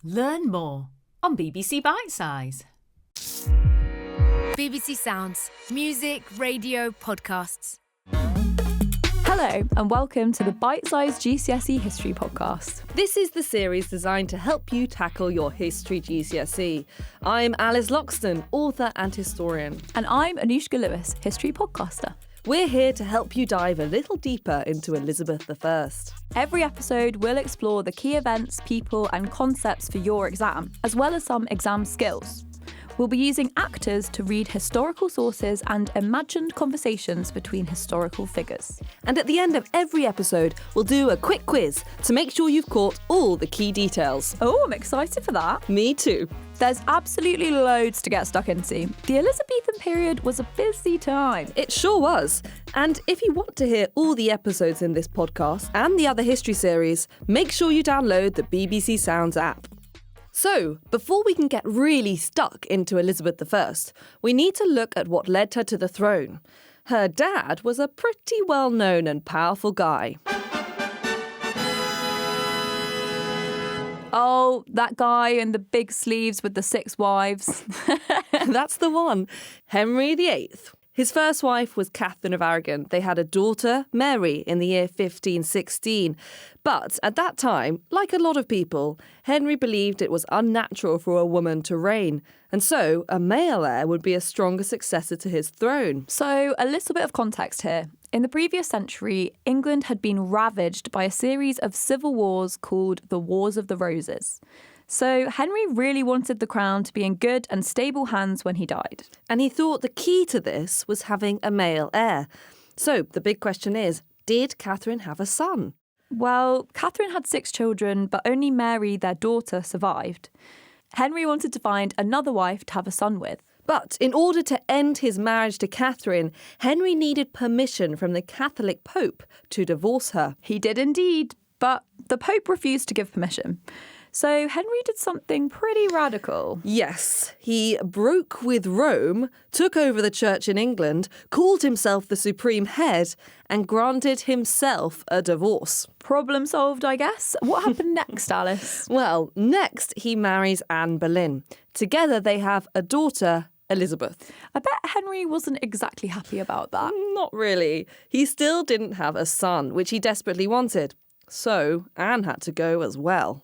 Learn more on BBC Bitesize. BBC Sounds. Music, radio, podcasts. Hello and welcome to the Bitesize GCSE History podcast. This is the series designed to help you tackle your history GCSE. I'm Alice Loxton, author and historian. And I'm Anushka Lewis, history podcaster. We're here to help you dive a little deeper into Elizabeth I. Every episode will explore the key events, people and concepts for your exam, as well as some exam skills. We'll be using actors to read historical sources and imagined conversations between historical figures. And at the end of every episode, we'll do a quick quiz to make sure you've caught all the key details. Oh, I'm excited for that. Me too. There's absolutely loads to get stuck into. The Elizabethan period was a busy time. It sure was. And if you want to hear all the episodes in this podcast and the other history series, make sure you download the BBC Sounds app. So, before we can get really stuck into Elizabeth I, we need to look at what led her to the throne. Her dad was a pretty well-known and powerful guy. Oh, that guy in the big sleeves with the 6 wives. That's the one. Henry VIII. His first wife was Catherine of Aragon. They had a daughter, Mary, in the year 1516. But at that time, like a lot of people, Henry believed it was unnatural for a woman to reign. And so a male heir would be a stronger successor to his throne. So a little bit of context here. In the previous century, England had been ravaged by a series of civil wars called the Wars of the Roses. So Henry really wanted the crown to be in good and stable hands when he died. And he thought the key to this was having a male heir. So the big question is, did Catherine have a son? Well, Catherine had 6 children, but only Mary, their daughter, survived. Henry wanted to find another wife to have a son with. But in order to end his marriage to Catherine, Henry needed permission from the Catholic Pope to divorce her. He did indeed, but the Pope refused to give permission. So Henry did something pretty radical. Yes, he broke with Rome, took over the church in England, called himself the supreme head, and granted himself a divorce. Problem solved, I guess. What happened next, Alice? Well, next he marries Anne Boleyn. Together they have a daughter, Elizabeth. I bet Henry wasn't exactly happy about that. Not really. He still didn't have a son, which he desperately wanted. So Anne had to go as well.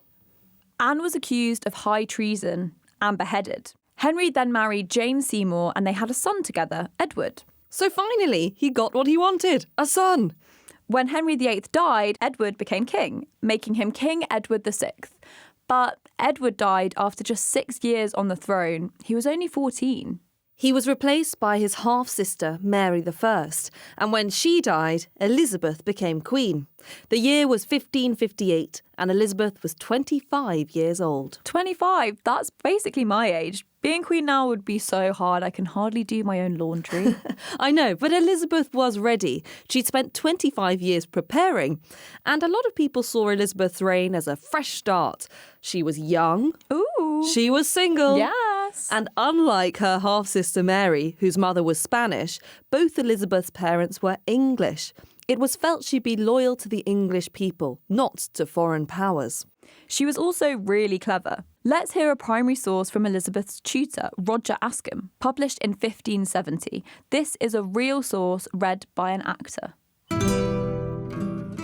Anne was accused of high treason and beheaded. Henry then married Jane Seymour and they had a son together, Edward. So finally, he got what he wanted, a son. When Henry VIII died, Edward became king, making him King Edward VI. But Edward died after just 6 years on the throne. He was only 14. He was replaced by his half-sister, Mary I, and when she died, Elizabeth became queen. The year was 1558, and Elizabeth was 25 years old. 25? That's basically my age. Being queen now would be so hard, I can hardly do my own laundry. I know, but Elizabeth was ready. She'd spent 25 years preparing, and a lot of people saw Elizabeth's reign as a fresh start. She was young. Ooh. She was single. Yes. And unlike her half-sister Mary, whose mother was Spanish, both Elizabeth's parents were English. It was felt she'd be loyal to the English people, not to foreign powers. She was also really clever. Let's hear a primary source from Elizabeth's tutor, Roger Ascham, published in 1570. This is a real source read by an actor.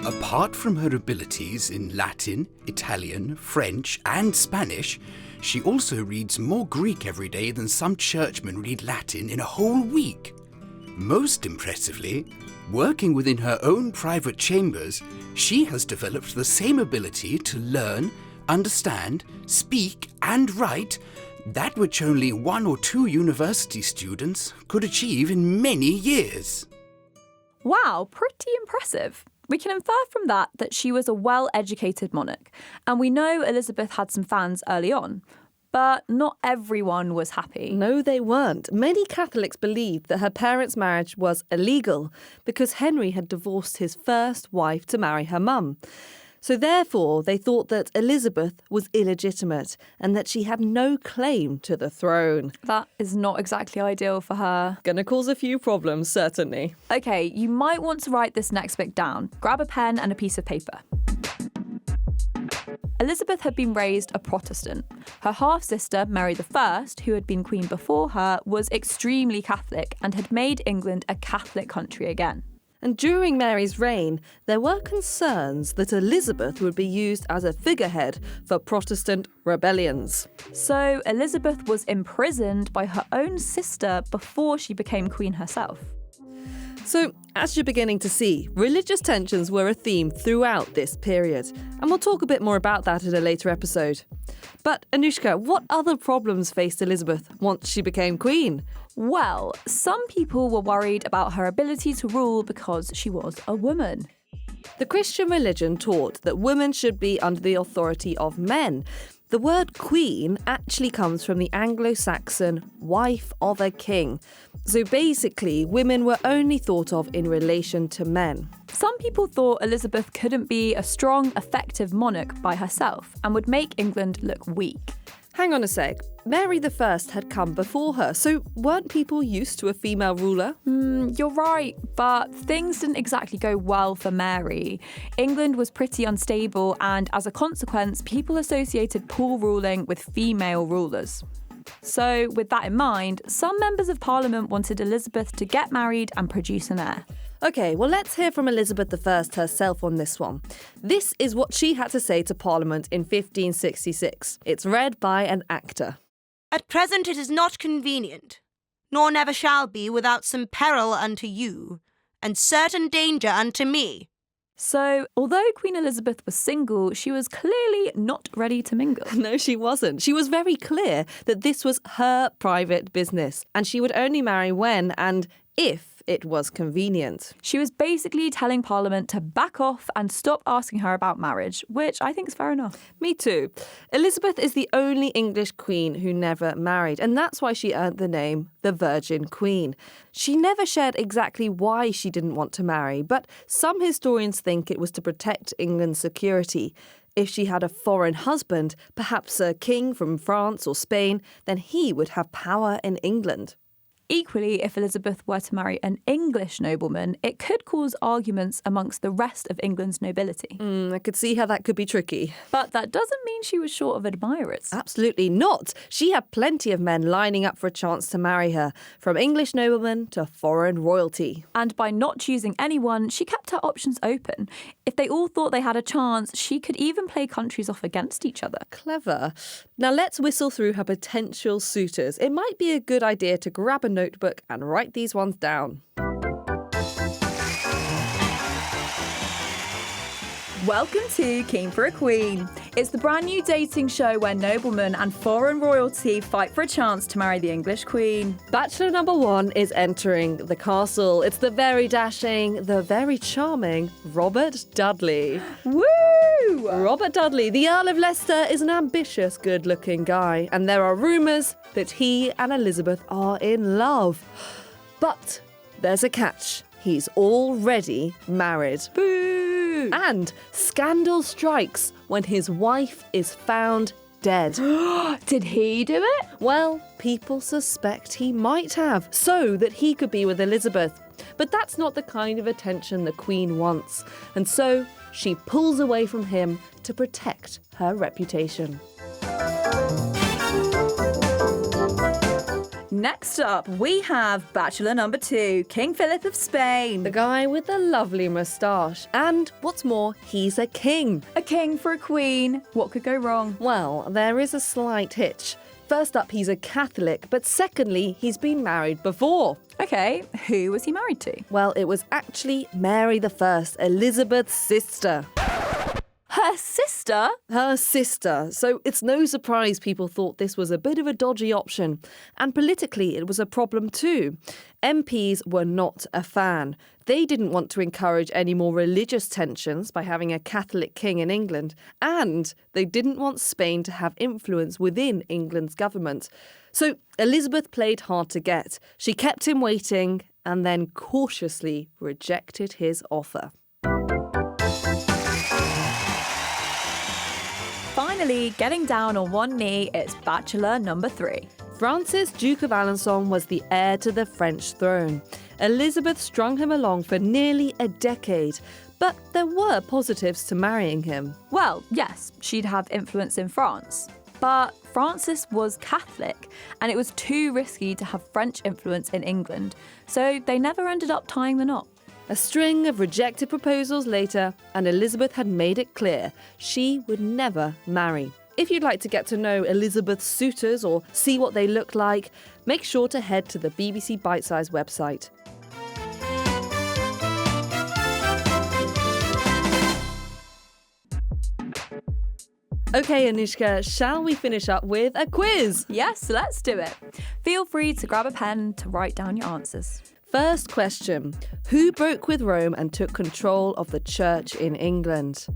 Apart from her abilities in Latin, Italian, French and Spanish, she also reads more Greek every day than some churchmen read Latin in a whole week. Most impressively, working within her own private chambers, she has developed the same ability to learn, understand, speak and write, that which only 1 or 2 university students could achieve in many years. Wow, pretty impressive. We can infer from that she was a well-educated monarch, and we know Elizabeth had some fans early on. But not everyone was happy. No, they weren't. Many Catholics believed that her parents' marriage was illegal because Henry had divorced his first wife to marry her mum. So therefore, they thought that Elizabeth was illegitimate and that she had no claim to the throne. That is not exactly ideal for her. Gonna cause a few problems, certainly. Okay, you might want to write this next bit down. Grab a pen and a piece of paper. Elizabeth had been raised a Protestant. Her half-sister, Mary I, who had been queen before her, was extremely Catholic and had made England a Catholic country again. And during Mary's reign, there were concerns that Elizabeth would be used as a figurehead for Protestant rebellions. So Elizabeth was imprisoned by her own sister before she became queen herself. So, as you're beginning to see, religious tensions were a theme throughout this period, and we'll talk a bit more about that in a later episode. But Anushka, what other problems faced Elizabeth once she became queen? Well, some people were worried about her ability to rule because she was a woman. The Christian religion taught that women should be under the authority of men. The word queen actually comes from the Anglo-Saxon wife of a king. So basically, women were only thought of in relation to men. Some people thought Elizabeth couldn't be a strong, effective monarch by herself and would make England look weak. Hang on a sec. Mary I had come before her, so weren't people used to a female ruler? You're right, but things didn't exactly go well for Mary. England was pretty unstable, and as a consequence, people associated poor ruling with female rulers. So, with that in mind, some members of Parliament wanted Elizabeth to get married and produce an heir. OK, well, let's hear from Elizabeth I herself on this one. This is what she had to say to Parliament in 1566. It's read by an actor. At present it is not convenient, nor never shall be without some peril unto you, and certain danger unto me. So, although Queen Elizabeth was single, she was clearly not ready to mingle. No, she wasn't. She was very clear that this was her private business, and she would only marry when and if it was convenient. She was basically telling Parliament to back off and stop asking her about marriage, which I think is fair enough. Me too. Elizabeth is the only English queen who never married, and that's why she earned the name the Virgin Queen. She never shared exactly why she didn't want to marry, but some historians think it was to protect England's security. If she had a foreign husband, perhaps a king from France or Spain, then he would have power in England. Equally, if Elizabeth were to marry an English nobleman, it could cause arguments amongst the rest of England's nobility. I could see how that could be tricky. But that doesn't mean she was short of admirers. Absolutely not. She had plenty of men lining up for a chance to marry her, from English noblemen to foreign royalty. And by not choosing anyone, she kept her options open. If they all thought they had a chance, she could even play countries off against each other. Clever. Now let's whistle through her potential suitors. It might be a good idea to grab a notebook and write these ones down. Welcome to Keen for a Queen. It's the brand new dating show where noblemen and foreign royalty fight for a chance to marry the English Queen. Bachelor number 1 is entering the castle. It's the very dashing, the very charming Robert Dudley. Woo! Robert Dudley, the Earl of Leicester, is an ambitious, good-looking guy, and there are rumours that he and Elizabeth are in love. But there's a catch. He's already married. Boo! And scandal strikes when his wife is found dead. Did he do it? Well, people suspect he might have, so that he could be with Elizabeth. But that's not the kind of attention the Queen wants, and so she pulls away from him to protect her reputation. Next up, we have Bachelor number 2, King Philip of Spain. The guy with the lovely moustache. And what's more, he's a king. A king for a queen. What could go wrong? Well, there is a slight hitch. First up, he's a Catholic, but secondly, he's been married before. Okay, who was he married to? Well, it was actually Mary I, Elizabeth's sister. Her sister? Her sister. So it's no surprise people thought this was a bit of a dodgy option. And politically, it was a problem too. MPs were not a fan. They didn't want to encourage any more religious tensions by having a Catholic king in England. And they didn't want Spain to have influence within England's government. So Elizabeth played hard to get. She kept him waiting and then cautiously rejected his offer. Finally, getting down on one knee, it's Bachelor number 3. Francis, Duke of Alençon, was the heir to the French throne. Elizabeth strung him along for nearly a decade, But there were positives to marrying him. Well, yes, she'd have influence in France. But Francis was Catholic, and it was too risky to have French influence in England, so they never ended up tying the knot. A string of rejected proposals later, and Elizabeth had made it clear she would never marry. If you'd like to get to know Elizabeth's suitors or see what they look like, make sure to head to the BBC Bitesize website. Okay, Anushka, shall we finish up with a quiz? Yes, let's do it. Feel free to grab a pen to write down your answers. First question. Who broke with Rome and took control of the church in England?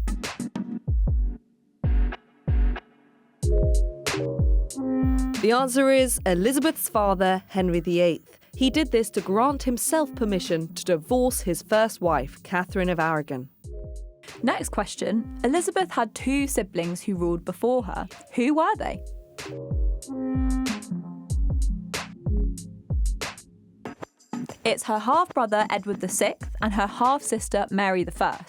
The answer is Elizabeth's father, Henry VIII. He did this to grant himself permission to divorce his first wife, Catherine of Aragon. Next question. Elizabeth had 2 siblings who ruled before her. Who were they? It's her half-brother Edward VI and her half-sister Mary I.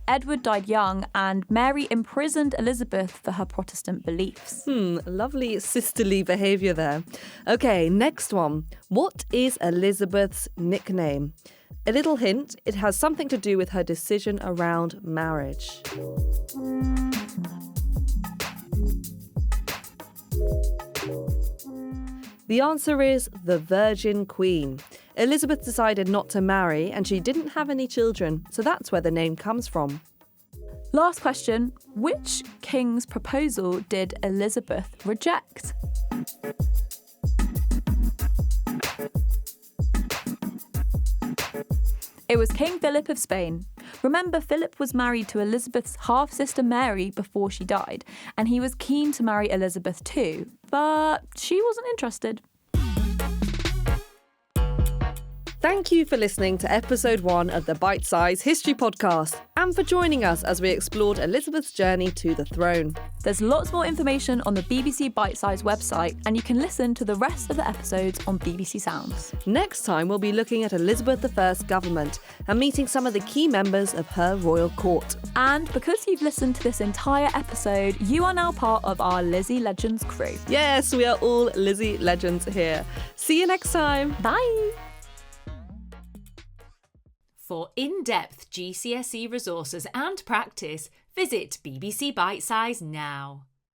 Edward died young and Mary imprisoned Elizabeth for her Protestant beliefs. Lovely sisterly behaviour there. Okay, next one. What is Elizabeth's nickname? A little hint, it has something to do with her decision around marriage. The answer is the Virgin Queen. Elizabeth decided not to marry and she didn't have any children, so that's where the name comes from. Last question. Which king's proposal did Elizabeth reject? It was King Philip of Spain. Remember, Philip was married to Elizabeth's half-sister Mary before she died, and he was keen to marry Elizabeth too, but she wasn't interested. Thank you for listening to episode 1 of the Bitesize History Podcast and for joining us as we explored Elizabeth's journey to the throne. There's lots more information on the BBC Bitesize website, and you can listen to the rest of the episodes on BBC Sounds. Next time, we'll be looking at Elizabeth I's government and meeting some of the key members of her royal court. And because you've listened to this entire episode, you are now part of our Lizzie Legends crew. Yes, we are all Lizzie Legends here. See you next time. Bye! For in-depth GCSE resources and practice, visit BBC Bitesize now.